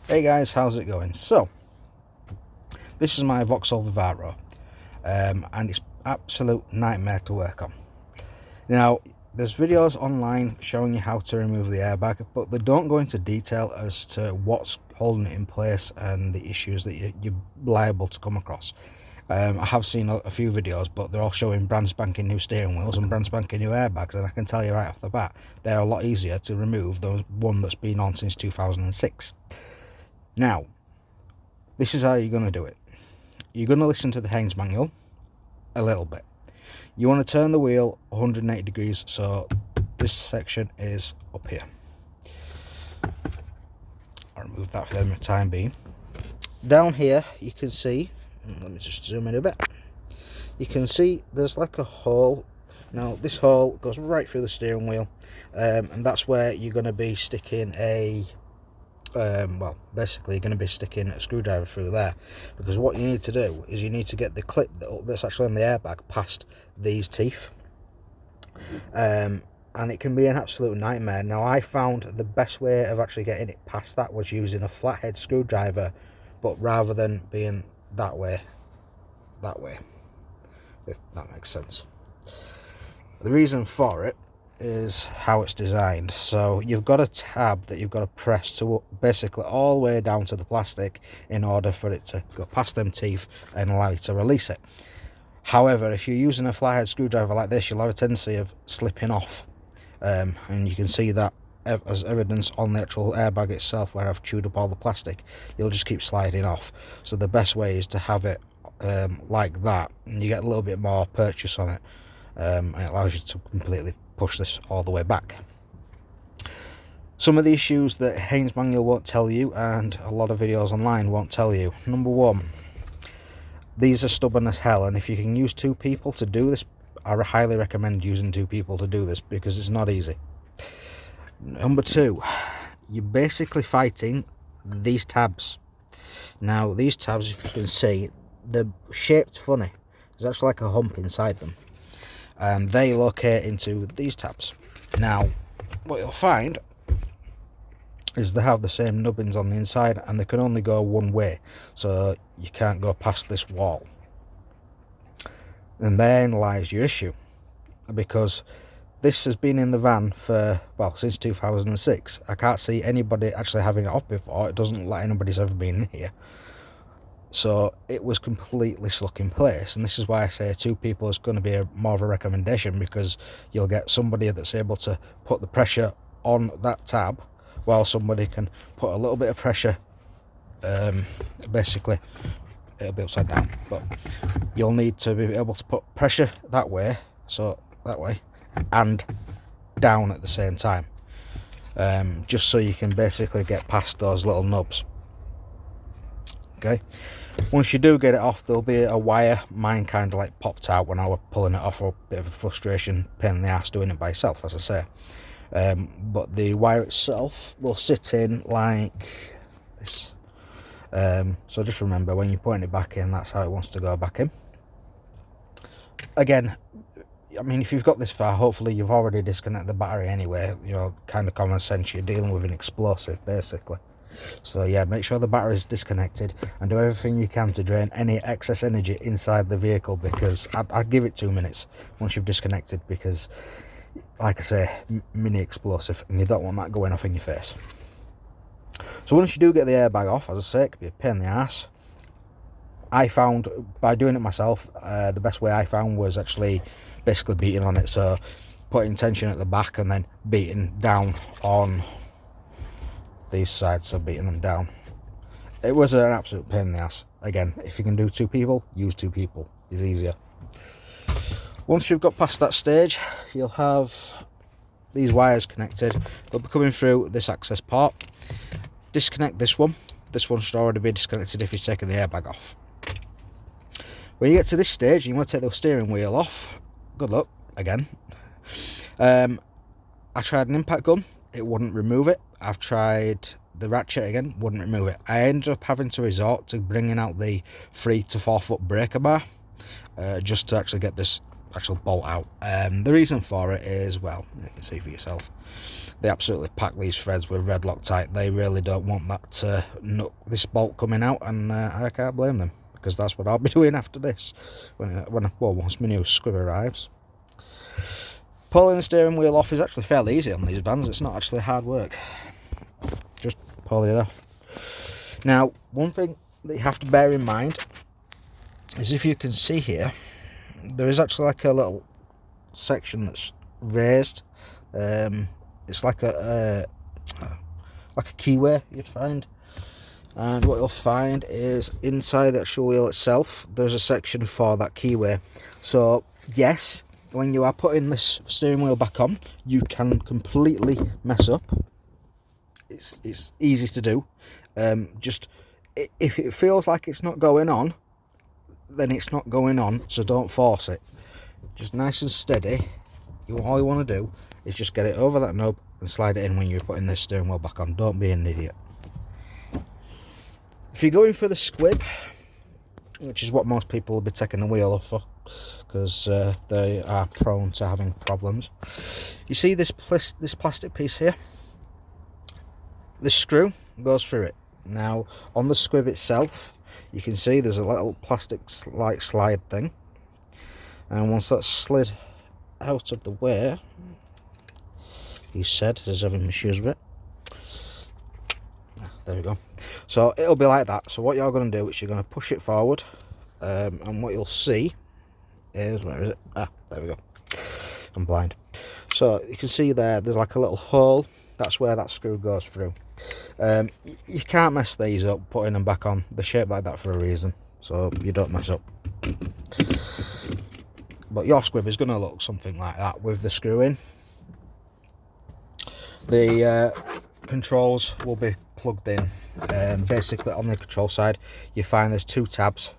Hey guys, how's it going? So, this is my Vauxhall Vivaro, and it's absolute nightmare to work on. Now, there's videos online showing you how to remove the airbag, but they don't go into detail as to what's holding it in place and the issues that you're liable to come across. I have seen a few videos, but they're all showing brand spanking new steering wheels and brand spanking new airbags, and I can tell you right off the bat, they're a lot easier to remove than one that's been on since 2006. Now, this is how you're going to do it. You're going to listen to the Haynes manual a little bit. You want to turn the wheel 180 degrees, so this section is up here. I'll remove that for the time being. Down here you can see, let me just zoom in a bit, you can see there's like a hole. Now this hole goes right through the steering wheel, and that's where you're going to be sticking a basically you're going to be sticking a screwdriver through there, because what you need to do is you need to get the clip that's actually on the airbag past these teeth, and it can be an absolute nightmare. Now, I found the best way of actually getting it past that was using a flathead screwdriver, but rather than being that way, if that makes sense. The reason for it is how it's designed. So you've got a tab that you've got to press to basically all the way down to the plastic in order for it to go past them teeth and allow you to release it. However, if you're using a flathead screwdriver like this, you'll have a tendency of slipping off, and you can see that as evidence on the actual airbag itself, where I've chewed up all the plastic. You'll just keep sliding off. So the best way is to have it like that, and you get a little bit more purchase on it, and it allows you to completely push this all the way back. Some of the issues that Haynes manual won't tell you, and a lot of videos online won't tell you. Number one, these are stubborn as hell, and if you can use two people to do this, I highly recommend using two people to do this, because it's not easy. Number two, you're basically fighting these tabs. Now these tabs, if you can see, they're shaped funny. There's actually like a hump inside them, and they locate into these tabs. Now what you'll find is they have the same nubbins on the inside, and they can only go one way, so you can't go past this wall. And therein lies your issue, because this has been in the van for, well, since 2006. I can't see anybody actually having it off before. It doesn't look like anybody's ever been in here, so it was completely stuck in place. And this is why I say two people is going to be more of a recommendation, because you'll get somebody that's able to put the pressure on that tab, while somebody can put a little bit of pressure, basically it'll be upside down, but you'll need to be able to put pressure that way, so that way, and down at the same time, just so you can basically get past those little nubs. Okay, once you do get it off, there'll be a wire. Mine kind of like popped out when I was pulling it off, a bit of a frustration, pain in the ass doing it by yourself, as I say. But the wire itself will sit in like this, so just remember, when you're putting it back in, that's how it wants to go back in. Again, I mean, if you've got this far, hopefully you've already disconnected the battery anyway. You know, kind of common sense, you're dealing with an explosive basically. So yeah, make sure the battery is disconnected, and do everything you can to drain any excess energy inside the vehicle, because I'd give it 2 minutes once you've disconnected, because like I say, mini explosive, and you don't want that going off in your face. So once you do get the airbag off, as I say, it can be a pain in the ass. I found, by doing it myself, the best way I found was actually basically beating on it. So putting tension at the back and then beating down on these sides, so beating them down. It was an absolute pain in the ass. Again, if you can do two people, use two people. It's easier. Once you've got past that stage, you'll have these wires connected. They'll be coming through this access port. Disconnect this one. This one should already be disconnected if you've taken the airbag off. When you get to this stage, you want to take the steering wheel off. Good luck, again. I tried an impact gun, it wouldn't remove it. I've tried the ratchet again, wouldn't remove it. I ended up having to resort to bringing out the 3 to 4 foot breaker bar, just to actually get this actual bolt out. The reason for it is, well, you can see for yourself, they absolutely pack these threads with red Loctite. They really don't want that this bolt coming out, and I can't blame them, because that's what I'll be doing after this once my new squib arrives. Pulling the steering wheel off is actually fairly easy on these vans. It's not actually hard work, just pulling it off. Now, one thing that you have to bear in mind is, if you can see here, there is actually like a little section that's raised. It's like a keyway you'd find, and what you'll find is inside the actual wheel itself there's a section for that keyway. So yes, when you are putting this steering wheel back on, you can completely mess up. It's easy to do. Just if it feels like it's not going on, then it's not going on, so don't force it. Just nice and steady. All you want to do is just get it over that knob and slide it in when you're putting the steering wheel back on. Don't be an idiot. If you're going for the squib, which is what most people will be taking the wheel off for, because they are prone to having problems, you see this plastic piece here? This screw goes through it. Now, on the squib itself, you can see there's a little plastic like slide thing, and once that's slid out of the way, he said, as having my shoes with it. There we go. So it'll be like that. So what you're going to do is you're going to push it forward, and what you'll see is, where is it? There we go. I'm blind. So you can see there's like a little hole. That's where that screw goes through. You can't mess these up putting them back on. They're shaped like that for a reason, so you don't mess up. But your squib is going to look something like that with the screw in. The controls will be plugged in. Basically, on the control side, you find there's two tabs,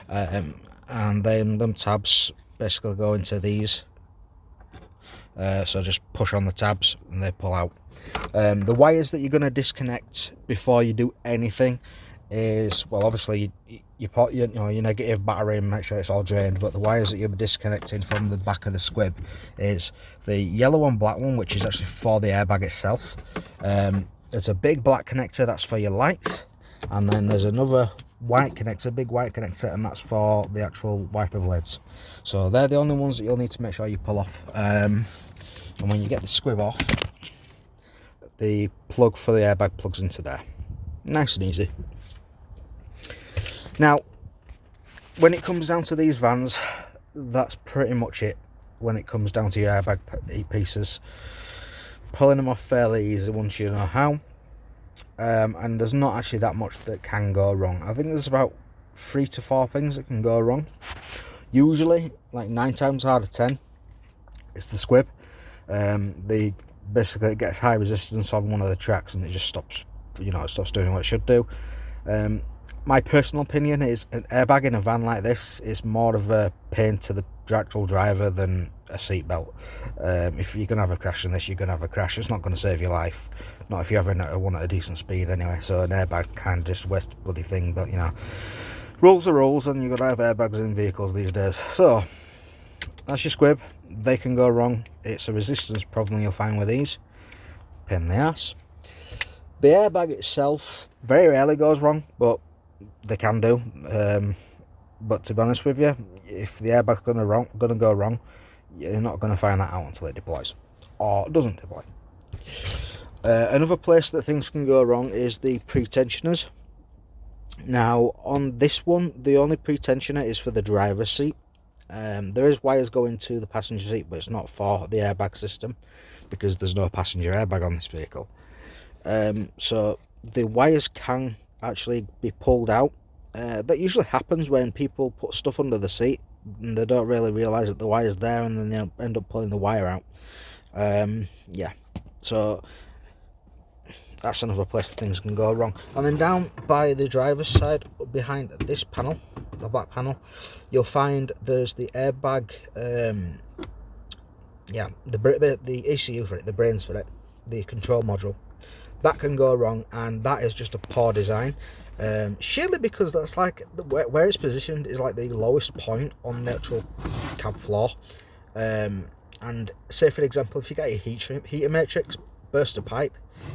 and then them tabs basically go into these. So just push on the tabs and they pull out. The wires that you're going to disconnect before you do anything is, well, obviously you put your negative battery and make sure it's all drained, but the wires that you'll be disconnecting from the back of the squib is the yellow and black one, which is actually for the airbag itself. There's a big black connector, that's for your lights, and then there's another white connector, big white connector, and that's for the actual wiper blades. So they're the only ones that you'll need to make sure you pull off. And when you get the squib off, the plug for the airbag plugs into there. Nice and easy. Now, when it comes down to these vans, that's pretty much it. When it comes down to your airbag pieces, pulling them off fairly easy once you know how. And there's not actually that much that can go wrong. I think there's about 3 to 4 things that can go wrong. Usually, like 9 times out of 10, it's the squib. Basically it gets high resistance on one of the tracks and it just stops, it stops doing what it should do. My personal opinion is an airbag in a van like this is more of a pain to the actual driver than a seatbelt. If you're going to have a crash in this, you're going to have a crash. It's not going to save your life. Not if you're having one at a decent speed anyway. So an airbag kind of just wastes the bloody thing. But, rules are rules, and you've got to have airbags in vehicles these days. So, that's your squib. They can go wrong. It's a resistance problem you'll find with these. Pain in the ass. The airbag itself very rarely goes wrong, but they can do. But to be honest with you, if the airbag's going to go wrong, you're not going to find that out until it deploys, or doesn't deploy. Another place that things can go wrong is the pre-tensioners. Now, on this one, the only pre-tensioner is for the driver's seat. There is wires going to the passenger seat, but it's not for the airbag system, because there's no passenger airbag on this vehicle. So the wires can actually be pulled out. That usually happens when people put stuff under the seat and they don't really realise that the wire's there, and then they end up pulling the wire out. Yeah, so that's another place that things can go wrong. And then down by the driver's side, behind this panel, the back panel, you'll find there's the airbag, the ECU for it, the brains for it, the control module. That can go wrong, and that is just a poor design. Surely because that's like where it's positioned is like the lowest point on the actual cab floor. And say for example, if you get your heater matrix burst a pipe,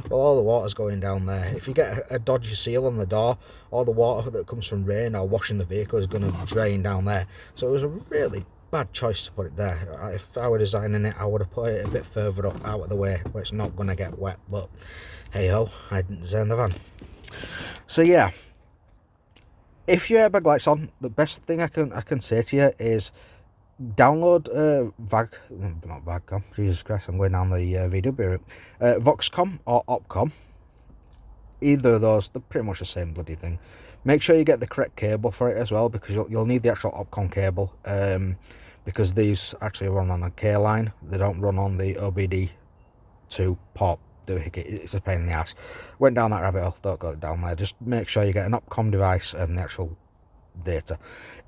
well, all the water's going down there. If you get a dodgy seal on the door, all the water that comes from rain or washing the vehicle is going to drain down there. So it was a really bad choice to put it there. If I were designing it, I would have put it a bit further up out of the way where it's not going to get wet. But hey ho, I didn't design the van. So yeah, if your airbag light's on, the best thing I can say to you is download not Vagcom, Jesus Christ, I'm going down the VW route, Voxcom or Opcom. Either of those, they're pretty much the same bloody thing. Make sure you get the correct cable for it as well, because you'll need the actual Opcom cable, because these actually run on a K line. They don't run on the OBD2 port. It's a pain in the ass. Went down that rabbit hole, don't go down there. Just make sure you get an Opcom device and the actual data.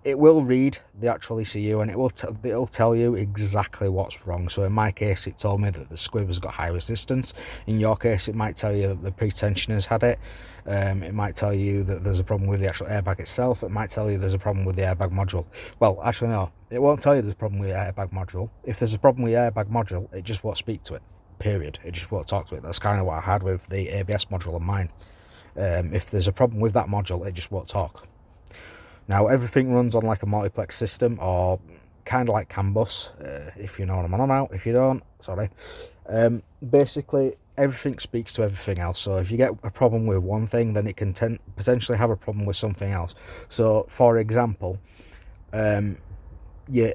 It will read the actual ECU, and it'll tell you exactly what's wrong. So in my case, it told me that the squib has got high resistance. In your case, it might tell you that the pretensioner's had it. It might tell you that there's a problem with the actual airbag itself. It might tell you there's a problem with the airbag module. Well, actually no, it won't tell you there's a problem with the airbag module. If there's a problem with the airbag module, it just won't speak to it, period. It just won't talk to it. That's kind of what I had with the ABS module of mine. If there's a problem with that module, it just won't talk. Now everything runs on like a multiplex system, or kind of like CAN bus, if you know what I'm on about. If you don't, sorry. Basically everything speaks to everything else. So if you get a problem with one thing, then it can potentially have a problem with something else. So for example, your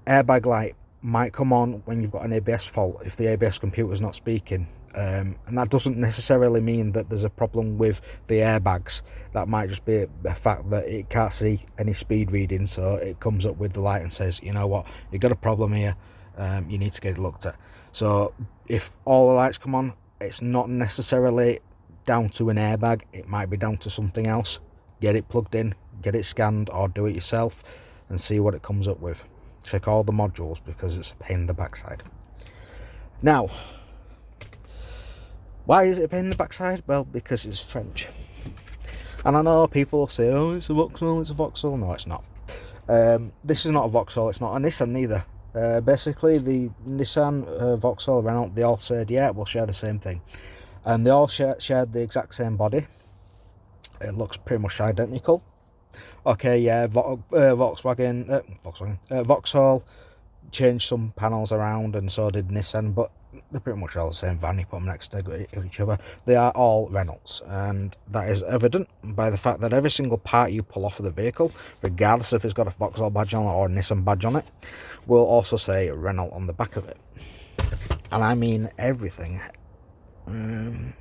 airbag light might come on when you've got an ABS fault if the ABS computer is not speaking. And that doesn't necessarily mean that there's a problem with the airbags. That might just be a fact that it can't see any speed readings, so it comes up with the light and says, you know what, you've got a problem here, you need to get it looked at. So if all the lights come on, it's not necessarily down to an airbag, it might be down to something else. Get it plugged in, get it scanned, or do it yourself and see what it comes up with. Check all the modules, because it's a pain in the backside. Now, why is it a pain in the backside? Well, because it's French. And I know people say, oh, it's a Vauxhall, it's a Vauxhall. No, it's not. This is not a Vauxhall, it's not a Nissan neither. Basically, the Nissan, Vauxhall, Renault, they all said, yeah, we'll share the same thing. And they all shared the exact same body. It looks pretty much identical. Okay, yeah, Vauxhall changed some panels around, and so did Nissan, but they're pretty much all the same van. You put them next to each other. They are all Renaults, and that is evident by the fact that every single part you pull off of the vehicle, regardless if it's got a Vauxhall badge on it or a Nissan badge on it, will also say Renault on the back of it. And I mean everything. It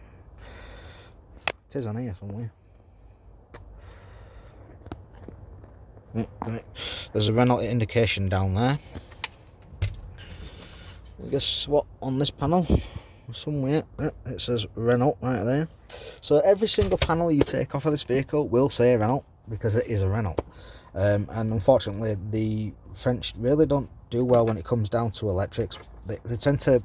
is on here somewhere. There's a Renault indication down there. Guess what, on this panel somewhere it says Renault right there. So every single panel you take off of this vehicle will say Renault, because it is a Renault. And unfortunately the French really don't do well when it comes down to electrics. They tend to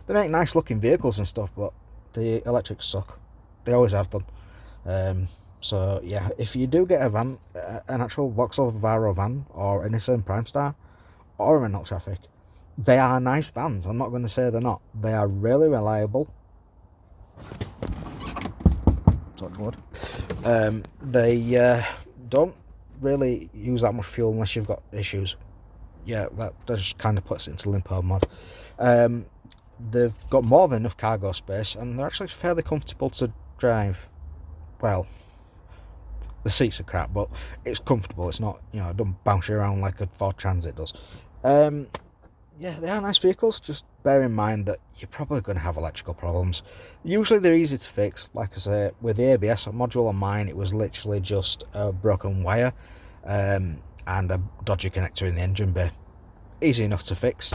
they make nice looking vehicles and stuff, but the electrics suck. They always have done. So yeah, if you do get a van, an actual Vauxhall Vivaro van, or a Nissan Primestar, or a Renault Trafic, they are nice vans. I'm not going to say they're not. They are really reliable. Touch wood. They don't really use that much fuel unless you've got issues. Yeah, that just kind of puts it into limp mode. They've got more than enough cargo space, and they're actually fairly comfortable to drive. Well, the seats are crap, but it's comfortable. It's not, you know, it doesn't bounce you around like a Ford Transit does. Yeah, they are nice vehicles. Just bear in mind that you're probably going to have electrical problems. Usually they're easy to fix. Like I say, with the ABS module on mine, it was literally just a broken wire and a dodgy connector in the engine bay. Easy enough to fix.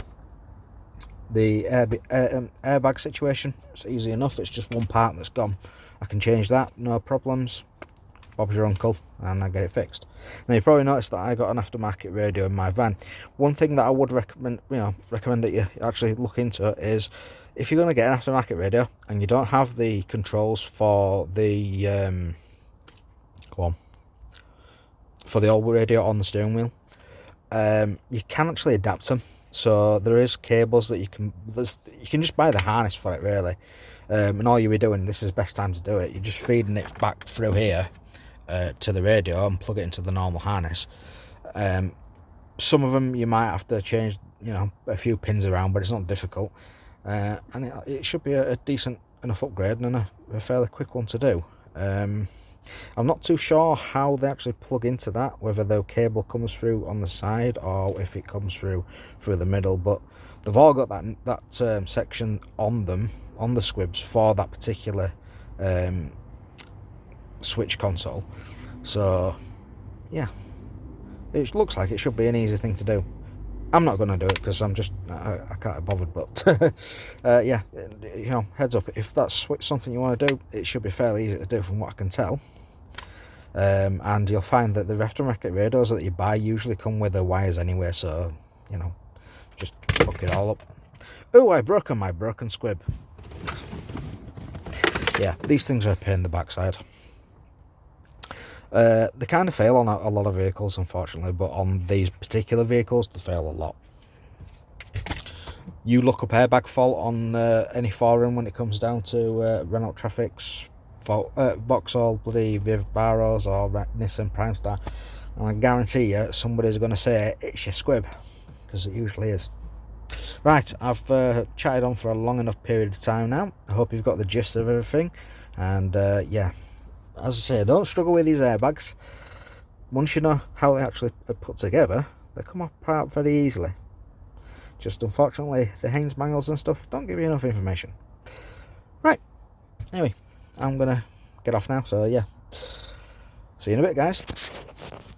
The airbag situation, it's easy enough. It's just one part that's gone. I can change that, no problems. Bob's your uncle, and I get it fixed. Now you probably noticed that I got an aftermarket radio in my van. One thing that I would recommend that you actually look into is, if you're going to get an aftermarket radio and you don't have the controls for the one for the old radio on the steering wheel. You can actually adapt them, so there is cables that you can just buy the harness for it really, and all you'll be doing, this is the best time to do it, you're just feeding it back through here to the radio and plug it into the normal harness. Some of them you might have to change, you know, a few pins around, but it's not difficult, and it should be a decent enough upgrade and a fairly quick one to do. I'm not too sure how they actually plug into that, whether the cable comes through on the side or if it comes through the middle, but they've all got that section on them, on the squibs, for that particular switch console. So yeah, it looks like it should be an easy thing to do. I'm not going to do it because I can't be bothered, but yeah, you know, heads up, if that's something you want to do, it should be fairly easy to do from what I can tell. And you'll find that the aftermarket radios that you buy usually come with the wires anyway, so, you know, just hook it all up. Oh, I broke my broken squib. Yeah, these things are a pain in the backside. They kind of fail on a lot of vehicles, unfortunately, but on these particular vehicles they fail a lot. You look up airbag fault on any forum when it comes down to Renault Trafics, Vauxhall, bloody Vivaros or Nissan Primestar, and I guarantee you somebody's going to say it's your squib, because it usually is. Right, I've chatted on for a long enough period of time now. I hope you've got the gist of everything, and yeah, as I say, don't struggle with these airbags. Once you know how they actually are put together, they come apart very easily. Just unfortunately, the Haynes manuals and stuff don't give you enough information. Right, anyway, I'm gonna get off now, so yeah, see you in a bit, guys.